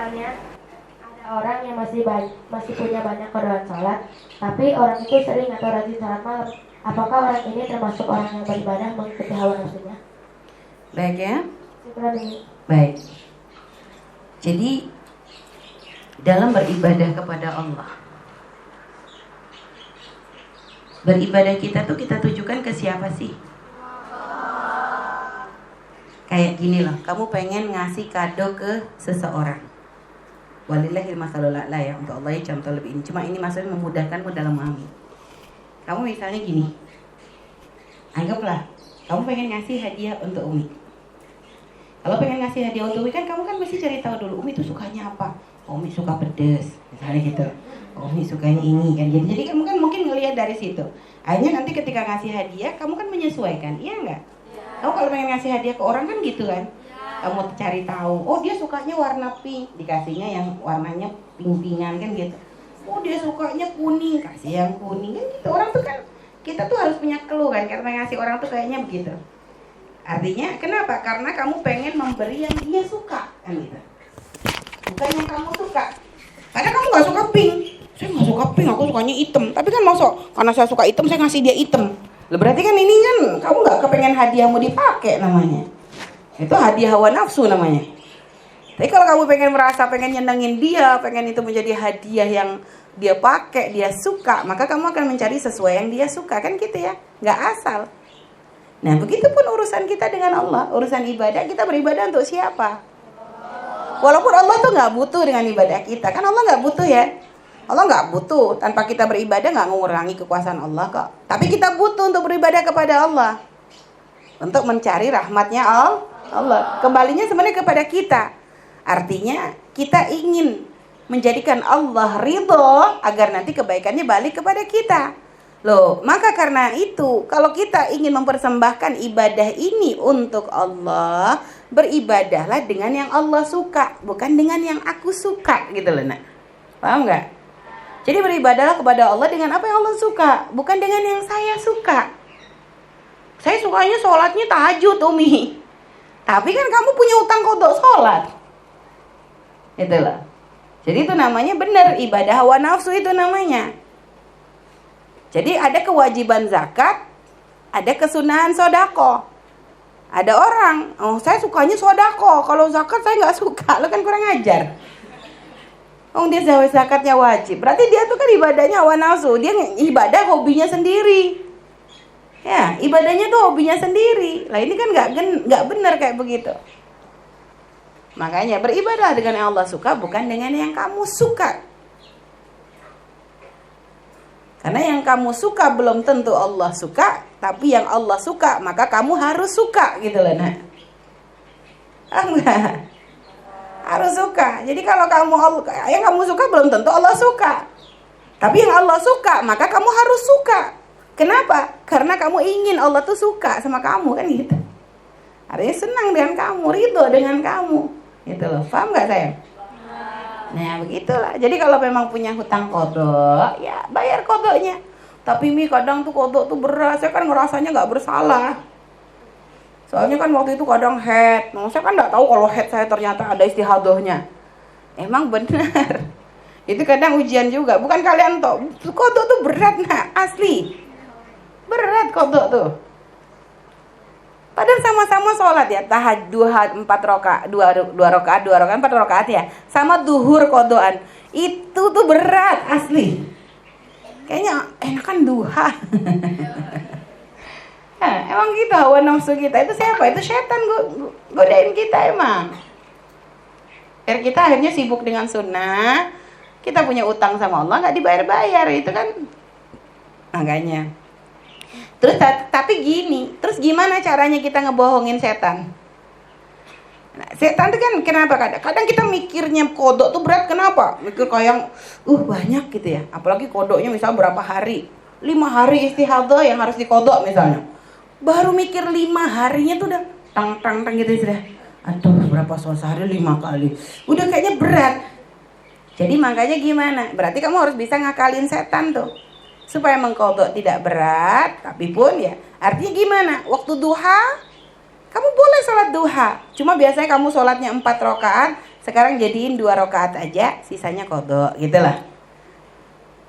misalnya ada orang yang masih punya banyak keperluan sholat, tapi orang itu sering atau rajin sholat malam. Apakah orang ini termasuk orang yang beribadah mengikuti hawa nafsunya? Baik ya. Syukran. Baik. Jadi dalam beribadah kepada Allah, beribadah kita tuh kita tujukan ke siapa sih? Kayak gini loh, kamu pengen ngasih kado ke seseorang. Walillahil masalul a'la ya, untuk Allah ya contoh lebih ini. Cuma ini maksudnya memudahkanmu dalam memahami. Kamu misalnya gini, anggaplah kamu pengen ngasih hadiah untuk Umi. Kalau pengen ngasih hadiah untuk Umi kan kamu kan mesti cari tahu dulu Umi itu sukanya apa. Oh, Umi suka pedes, misalnya gitu. Oh, Umi sukanya ini kan. Jadi kamu kan mungkin ngelihat dari situ. Akhirnya nanti ketika ngasih hadiah kamu kan menyesuaikan, iya enggak? Kamu kalau pengen ngasih hadiah ke orang kan gitu kan? Kamu cari tahu, oh dia sukanya warna pink, dikasihnya yang warnanya pink-pinkan kan gitu. Oh dia sukanya kuning, kasih yang kuning kan gitu. Orang tuh kan, kita tuh harus punya clue kan, karena ngasih orang tuh kayaknya begitu. Artinya kenapa? Karena kamu pengen memberi yang dia suka kan gitu. Bukan yang kamu suka. Karena kamu gak suka pink. Saya gak suka pink, aku sukanya hitam. Tapi kan masuk, karena saya suka hitam saya ngasih dia hitam. Berarti kan ini kan kamu gak kepengen hadiahmu dipakai namanya. Itu hadiah hawa nafsu namanya. Tapi kalau kamu pengen merasa pengen nyenengin dia, pengen itu menjadi hadiah yang dia pakai, dia suka, maka kamu akan mencari sesuai yang dia suka kan gitu ya. Gak asal. Nah begitupun urusan kita dengan Allah. Urusan ibadah, kita beribadah untuk siapa? Walaupun Allah tuh gak butuh dengan ibadah kita. Kan Allah gak butuh ya. Allah gak butuh. Tanpa kita beribadah gak mengurangi kekuasaan Allah kok. Tapi kita butuh untuk beribadah kepada Allah. Untuk mencari rahmatnya Allah. Kembalinya sebenarnya kepada kita. Artinya kita ingin menjadikan Allah ridho agar nanti kebaikannya balik kepada kita. Loh, maka karena itu kalau kita ingin mempersembahkan ibadah ini untuk Allah, beribadahlah dengan yang Allah suka, bukan dengan yang aku suka gitu loh nak. Paham nggak? Jadi beribadahlah kepada Allah dengan apa yang Allah suka, bukan dengan yang saya suka. Saya sukanya sholatnya tahajud Umi, tapi kan kamu punya utang kodok sholat. Itulah. Jadi itu namanya benar ibadah hawa nafsu itu namanya. Jadi ada kewajiban zakat, ada kesunahan sodako. Ada orang, oh saya sukanya sodako, kalau zakat saya nggak suka, lo kan kurang ajar. Oh dia zakatnya wajib, berarti dia tuh kan ibadahnya hawa nafsu, dia ibadah hobinya sendiri. Ya ibadahnya tuh hobinya sendiri. Lah ini kan nggak benar kayak begitu. Makanya beribadah dengan yang Allah suka, bukan dengan yang kamu suka. Karena yang kamu suka belum tentu Allah suka, tapi yang Allah suka maka kamu harus suka gitu loh nak. Enggak. Harus suka. Jadi kalau yang kamu suka belum tentu Allah suka. Tapi yang Allah suka maka kamu harus suka. Kenapa? Karena kamu ingin Allah tuh suka sama kamu kan gitu. Artinya senang dengan kamu, ridho dengan kamu. Gitu loh. Paham enggak sayang? Nah begitulah. Jadi kalau memang punya hutang kodok, ya bayar kodoknya. Tapi kadang tuh kodok tuh berat. Saya kan ngerasanya gak bersalah. Soalnya kan waktu itu kadang head. Nah, saya kan gak tahu kalau head saya ternyata ada istihadohnya. Emang benar. Itu kadang ujian juga. Bukan kalian toh. Kodok tuh berat nak. Asli. Berat kodok tuh. Padahal sama-sama sholat ya, tahajud 4 rakaat, 2 rakaat, 4 rakaat ya. Sama duhur kodoan. Itu tuh berat asli. Kayaknya enakan duha. Nah, emang gitu hawa nafsu kita itu siapa? Itu setan godain kita emang. Biar kita akhirnya sibuk dengan sunnah. Kita punya utang sama Allah nggak dibayar-bayar itu kan. Makanya. Terus tapi gini, terus gimana caranya kita ngebohongin setan? Nah, setan itu kan kenapa kadang kita mikirnya kodok tuh berat kenapa? Mikir kayak banyak gitu ya. Apalagi kodoknya misalnya berapa hari? 5 hari istihadah yang harus dikodok misalnya. Baru mikir 5 harinya tuh udah tang gitu sudah. Aduh berapa sholat sehari 5 kali. Udah kayaknya berat. Jadi makanya gimana? Berarti kamu harus bisa ngakalin setan tuh. Supaya mengkodok tidak berat, tapi pun ya artinya gimana? Waktu duha, kamu boleh sholat duha. Cuma biasanya kamu sholatnya 4 rakaat, sekarang jadiin 2 rakaat aja, sisanya qadha gitu lah.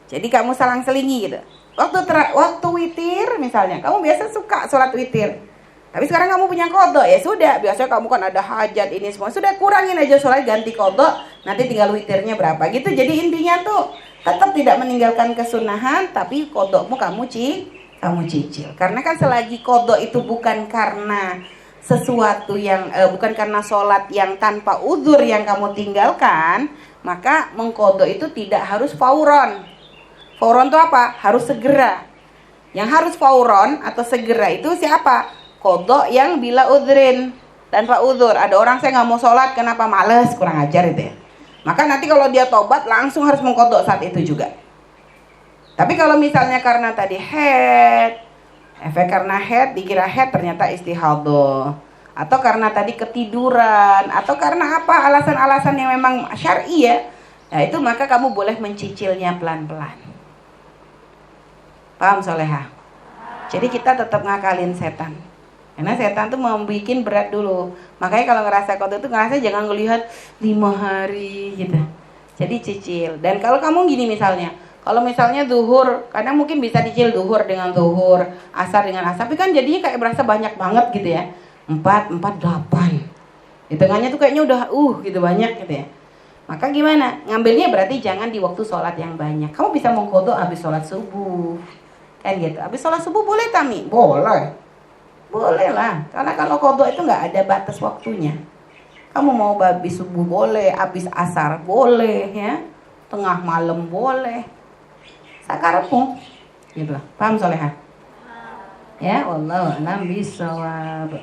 Jadi kamu selang-selingi gitu. Waktu witir misalnya, kamu biasa suka sholat witir. Tapi sekarang kamu punya qadha, ya sudah, biasanya kamu kan ada hajat ini semua. Sudah kurangin aja sholat, ganti qadha, nanti tinggal witirnya berapa gitu. Jadi intinya tuh tetap tidak meninggalkan kesunahan, tapi qadhamu kamu cicil. Karena kan selagi qadha itu bukan karena sesuatu yang bukan karena sholat yang tanpa uzur yang kamu tinggalkan, maka mengqadha itu tidak harus fauron. Fauron itu apa? Harus segera. Yang harus fauron atau segera itu siapa? Qadha yang bila udhrin, tanpa uzur. Ada orang, saya nggak mau sholat, kenapa? Males, kurang ajar itu ya. Maka nanti kalau dia tobat langsung harus mengqadha saat itu juga. Tapi kalau misalnya karena tadi efek karena dikira ternyata istihadhah, atau karena tadi ketiduran, atau karena apa alasan-alasan yang memang syar'i ya, nah itu maka kamu boleh mencicilnya pelan-pelan. Paham Soleha? Jadi kita tetap ngakalin setan. Karena setan tuh mau bikin berat dulu. Makanya kalau ngerasa qadha itu ngerasa jangan ngelihat 5 hari gitu. Jadi cicil. Dan kalau kamu gini misalnya, kalau misalnya zuhur, kadang mungkin bisa dicicil zuhur dengan zuhur, asar dengan asar, tapi kan jadinya kayak berasa banyak banget gitu ya. 4, 8. Di tengahnya tuh kayaknya udah gitu banyak gitu ya. Maka gimana? Ngambilnya berarti jangan di waktu sholat yang banyak. Kamu bisa mengqadha habis sholat subuh. Kan gitu. Habis sholat subuh boleh Tami? Boleh. Boleh lah. Karena kalau qadha itu nggak ada batas waktunya. Kamu mau habis subuh boleh, habis asar boleh ya. Tengah malam boleh. Sakarepmu. Gitu lah. Paham Soleha? Ya, wallahu a'lam bishawab.